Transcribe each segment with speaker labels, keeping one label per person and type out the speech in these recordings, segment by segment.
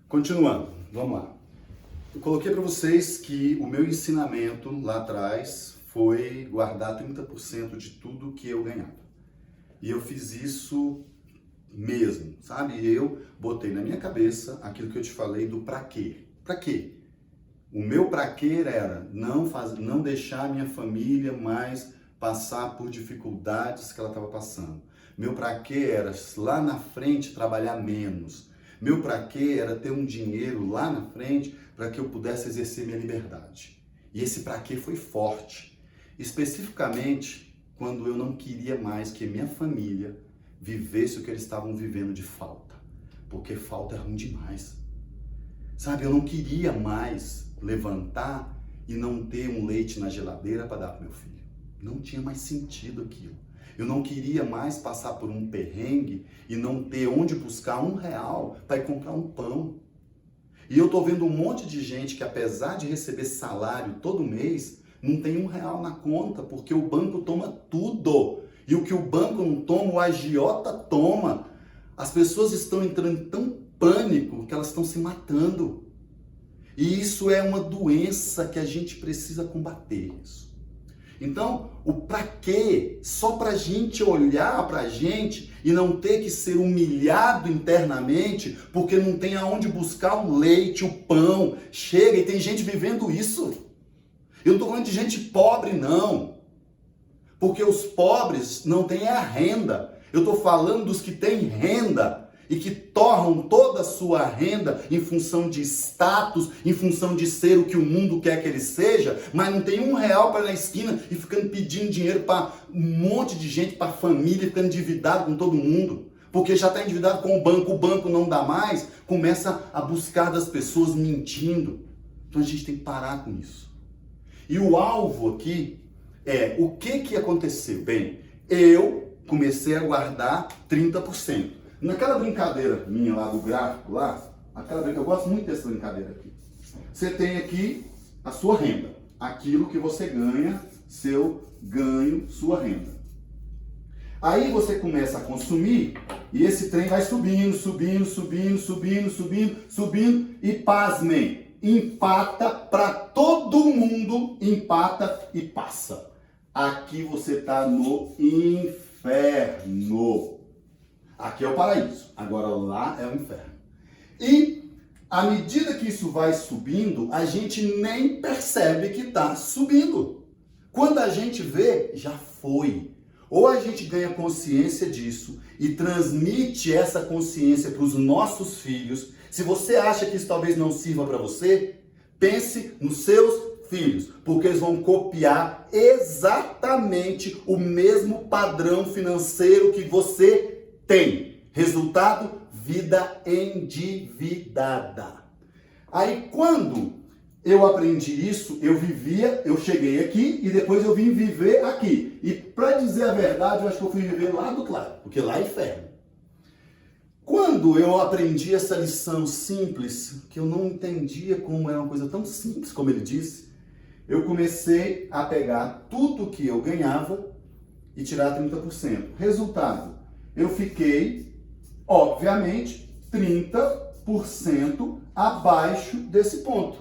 Speaker 1: Continuando, vamos lá. Eu coloquei para vocês que o meu ensinamento lá atrás foi guardar 30% de tudo que eu ganhava. E eu fiz isso mesmo, sabe? Eu botei na minha cabeça aquilo que eu te falei do pra quê. Pra quê? O meu pra quê era não deixar a minha família mais passar por dificuldades que ela estava passando. Meu pra quê era lá na frente trabalhar menos. Meu pra quê era ter um dinheiro lá na frente para que eu pudesse exercer minha liberdade. E esse pra quê foi forte. Especificamente quando eu não queria mais que minha família vivesse o que eles estavam vivendo de falta. Porque falta é ruim demais. Sabe, eu não queria mais levantar e não ter um leite na geladeira para dar para meu filho. Não tinha mais sentido aquilo. Eu não queria mais passar por um perrengue e não ter onde buscar R$1 para ir comprar um pão. E eu tô vendo um monte de gente que, apesar de receber salário todo mês, não tem R$1 na conta, porque o banco toma tudo. E o que o banco não toma, o agiota toma. As pessoas estão entrando em tão pânico que elas estão se matando. E isso é uma doença que a gente precisa combater. Então, o pra quê? Só pra gente olhar pra gente e não ter que ser humilhado internamente porque não tem aonde buscar o leite, o pão. Chega, e tem gente vivendo isso. Eu não tô falando de gente pobre, não. Porque os pobres não têm a renda. Eu tô falando dos que têm renda e que torram toda a sua renda em função de status, em função de ser o que o mundo quer que ele seja, mas não tem R$1 para ir na esquina e ficando pedindo dinheiro para um monte de gente, para a família, ficando endividado com todo mundo, porque já está endividado com o banco não dá mais, começa a buscar das pessoas mentindo. Então a gente tem que parar com isso. E o alvo aqui é, o que aconteceu? Bem, eu comecei a guardar 30%. Naquela brincadeira minha lá do gráfico lá, eu gosto muito dessa brincadeira aqui. Você tem aqui a sua renda, aquilo que você ganha, seu ganho, sua renda. Aí você começa a consumir e esse trem vai subindo e pasmem, empata para todo mundo, empata e passa. Aqui você está no inferno. Aqui é o paraíso, agora lá é o inferno. E à medida que isso vai subindo, a gente nem percebe que está subindo. Quando a gente vê, já foi. Ou a gente ganha consciência disso e transmite essa consciência para os nossos filhos. Se você acha que isso talvez não sirva para você, pense nos seus filhos, porque eles vão copiar exatamente o mesmo padrão financeiro que você tem. Resultado, vida endividada. Aí quando eu aprendi isso, eu cheguei aqui e depois eu vim viver aqui. E para dizer a verdade, eu acho que eu fui viver lá do claro, porque lá é inferno. Quando eu aprendi essa lição simples, que eu não entendia como era uma coisa tão simples como ele disse, eu comecei a pegar tudo que eu ganhava e tirar 30%. Resultado, eu fiquei, obviamente, 30% abaixo desse ponto.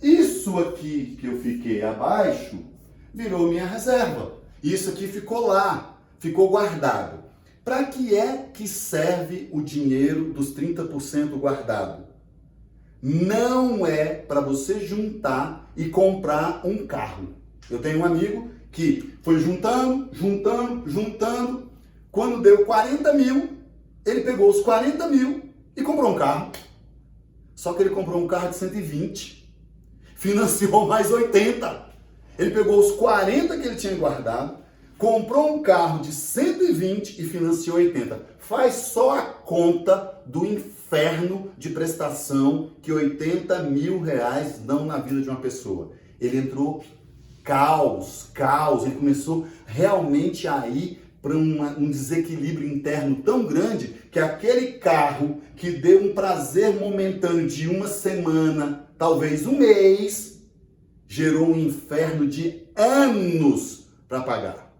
Speaker 1: Isso aqui que eu fiquei abaixo virou minha reserva. Isso aqui ficou lá, ficou guardado. Para que é que serve o dinheiro dos 30% guardado? Não é para você juntar e comprar um carro. Eu tenho um amigo que foi juntando. Quando deu 40 mil, ele pegou os 40 mil e comprou um carro. Só que ele comprou um carro de 120. Financiou mais 80. Ele pegou os 40 que ele tinha guardado, comprou um carro de 120 e financiou 80. Faz só a conta do inferno de prestação que 80 mil reais dão na vida de uma pessoa. Ele entrou caos. Ele começou realmente a ir para um desequilíbrio interno tão grande que aquele carro que deu um prazer momentâneo de uma semana, talvez um mês, gerou um inferno de anos para pagar.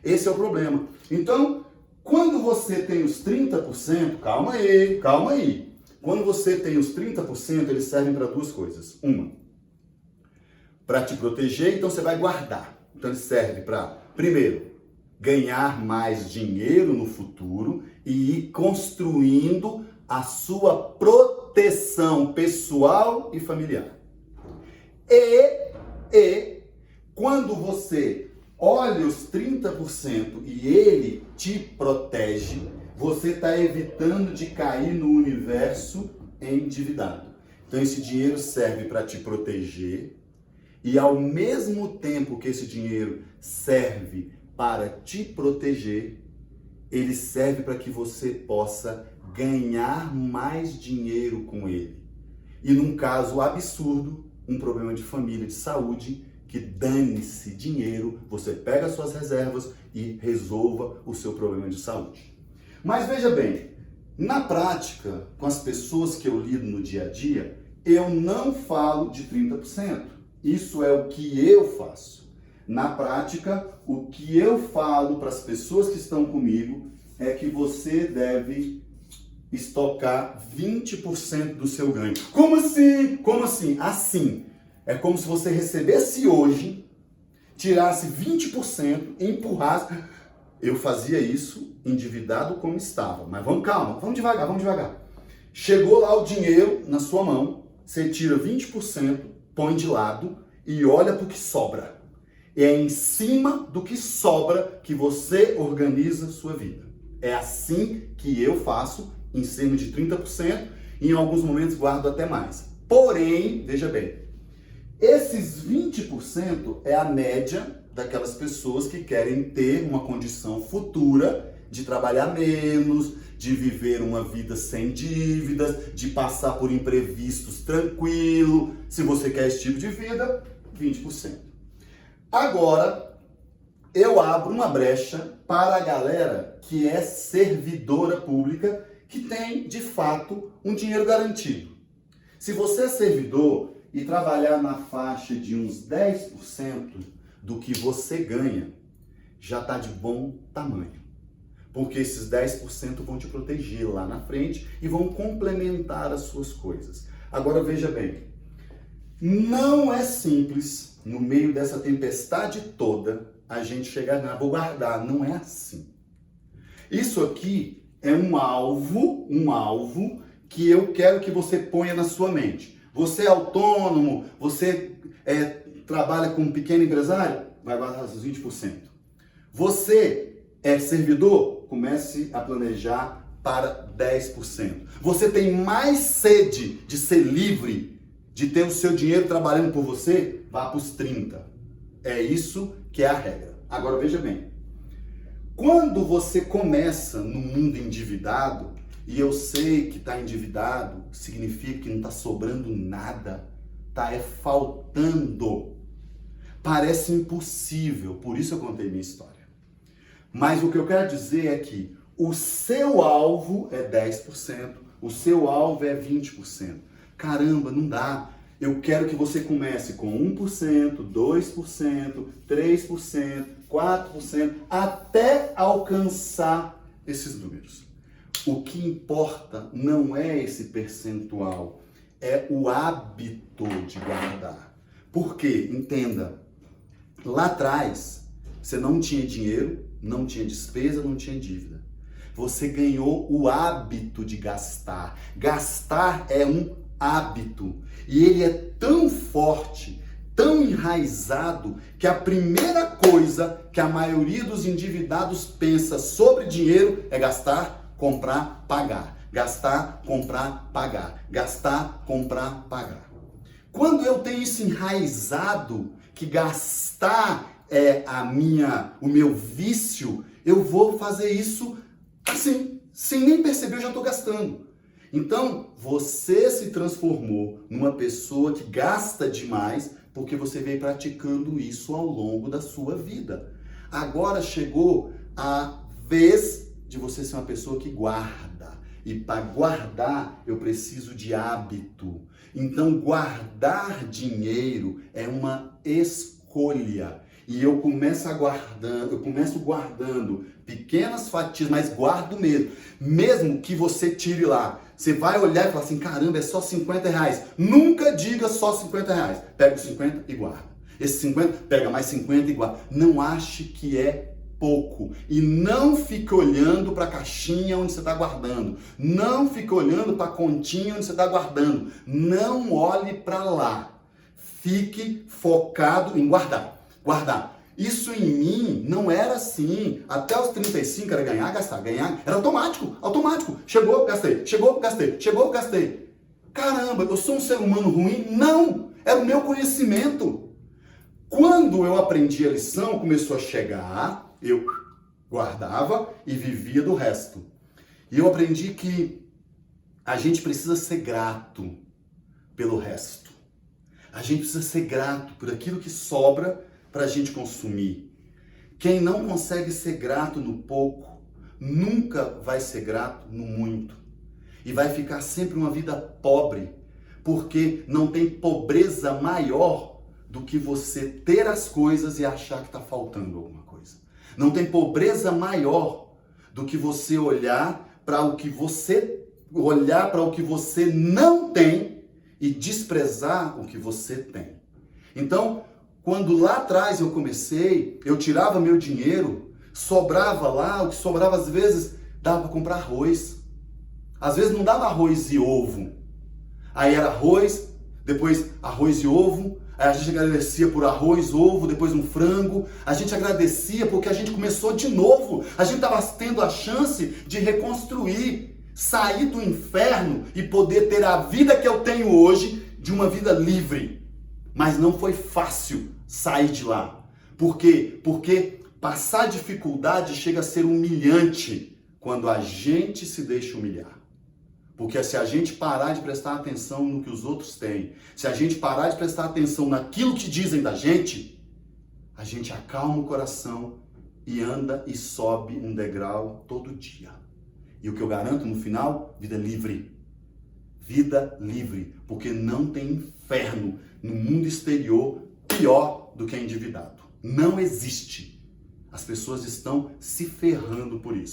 Speaker 1: Esse é o problema. Então, quando você tem os 30%, calma aí. Quando você tem os 30%, eles servem para duas coisas. Uma, para te proteger, então você vai guardar. Então ele serve para, primeiro, ganhar mais dinheiro no futuro e ir construindo a sua proteção pessoal e familiar. E quando você olha os 30% e ele te protege, você está evitando de cair no universo endividado. Então esse dinheiro serve para te proteger e ao mesmo tempo que esse dinheiro serve para te proteger, ele serve para que você possa ganhar mais dinheiro com ele. E num caso absurdo, um problema de família, de saúde, que dane-se dinheiro, você pega as suas reservas e resolva o seu problema de saúde. Mas veja bem, na prática, com as pessoas que eu lido no dia a dia, eu não falo de 30%. Isso é o que eu faço. Na prática, o que eu falo para as pessoas que estão comigo é que você deve estocar 20% do seu ganho. Como assim? Como assim? Assim. É como se você recebesse hoje, tirasse 20% e empurrasse. Eu fazia isso endividado como estava. Mas calma, vamos devagar. Chegou lá o dinheiro na sua mão, você tira 20%, põe de lado e olha para o que sobra. É em cima do que sobra que você organiza a sua vida. É assim que eu faço, em cima de 30%, e em alguns momentos guardo até mais. Porém, veja bem, esses 20% é a média daquelas pessoas que querem ter uma condição futura de trabalhar menos, de viver uma vida sem dívidas, de passar por imprevistos tranquilo. Se você quer esse tipo de vida, 20%. Agora, eu abro uma brecha para a galera que é servidora pública, que tem, de fato, um dinheiro garantido. Se você é servidor e trabalhar na faixa de uns 10% do que você ganha, já está de bom tamanho. Porque esses 10% vão te proteger lá na frente e vão complementar as suas coisas. Agora veja bem, não é simples, no meio dessa tempestade toda, a gente chegar, vou guardar. Não é assim. Isso aqui é um alvo que eu quero que você ponha na sua mente. Você é autônomo, você trabalha com um pequeno empresário, vai guardar os 20%. Você é servidor, comece a planejar para 10%. Você tem mais sede de ser livre, de ter o seu dinheiro trabalhando por você, vá para os 30%. É isso que é a regra. Agora veja bem, quando você começa no mundo endividado, e eu sei que está endividado, significa que não está sobrando nada, está faltando. Parece impossível, por isso eu contei minha história. Mas o que eu quero dizer é que o seu alvo é 10%, o seu alvo é 20%. Caramba, não dá. Eu quero que você comece com 1%, 2%, 3%, 4%, até alcançar esses números. O que importa não é esse percentual, é o hábito de guardar. Por quê? Entenda, lá atrás você não tinha dinheiro, não tinha despesa, não tinha dívida. Você ganhou o hábito de gastar. Gastar é um hábito e ele é tão forte, tão enraizado, que a primeira coisa que a maioria dos endividados pensa sobre dinheiro é gastar, comprar, pagar. Gastar, comprar, pagar. Gastar, comprar, pagar. Quando eu tenho isso enraizado, que gastar é o meu vício, eu vou fazer isso assim, sem nem perceber, eu já estou gastando. Então, você se transformou numa pessoa que gasta demais porque você veio praticando isso ao longo da sua vida. Agora chegou a vez de você ser uma pessoa que guarda. E para guardar, eu preciso de hábito. Então, guardar dinheiro é uma escolha. E eu começo guardando pequenas fatias, mas guardo mesmo. Mesmo que você tire lá Você vai olhar e falar assim, caramba, é só R$50. Nunca diga só R$50. Pega os 50 e guarda. Esse 50, pega mais 50 e guarda. Não ache que é pouco. E não fique olhando para a caixinha onde você está guardando. Não fique olhando para a continha onde você está guardando. Não olhe para lá. Fique focado em guardar. Guardar. Isso em mim não era assim. Até os 35 era ganhar, gastar, ganhar. Era automático, automático. Chegou, gastei. Chegou, gastei. Chegou, gastei. Caramba, eu sou um ser humano ruim? Não! Era o meu conhecimento. Quando eu aprendi a lição, começou a chegar, eu guardava e vivia do resto. E eu aprendi que a gente precisa ser grato pelo resto. A gente precisa ser grato por aquilo que sobra para a gente consumir. Quem não consegue ser grato no pouco, nunca vai ser grato no muito. E vai ficar sempre uma vida pobre, porque não tem pobreza maior do que você ter as coisas e achar que está faltando alguma coisa. Não tem pobreza maior do que você olhar para o que você não tem e desprezar o que você tem. Então, quando lá atrás eu comecei, eu tirava meu dinheiro, sobrava lá, o que sobrava às vezes dava para comprar arroz. Às vezes não dava arroz e ovo. Aí era arroz, depois arroz e ovo, aí a gente agradecia por arroz, ovo, depois um frango. A gente agradecia porque a gente começou de novo. A gente estava tendo a chance de reconstruir, sair do inferno e poder ter a vida que eu tenho hoje, de uma vida livre. Mas não foi fácil sair de lá. Por quê? Porque passar dificuldade chega a ser humilhante quando a gente se deixa humilhar. Porque se a gente parar de prestar atenção no que os outros têm, se a gente parar de prestar atenção naquilo que dizem da gente, a gente acalma o coração e anda e sobe um degrau todo dia. E o que eu garanto no final, vida livre. Vida livre, porque não tem inferno no mundo exterior pior do que endividado. Não existe. As pessoas estão se ferrando por isso.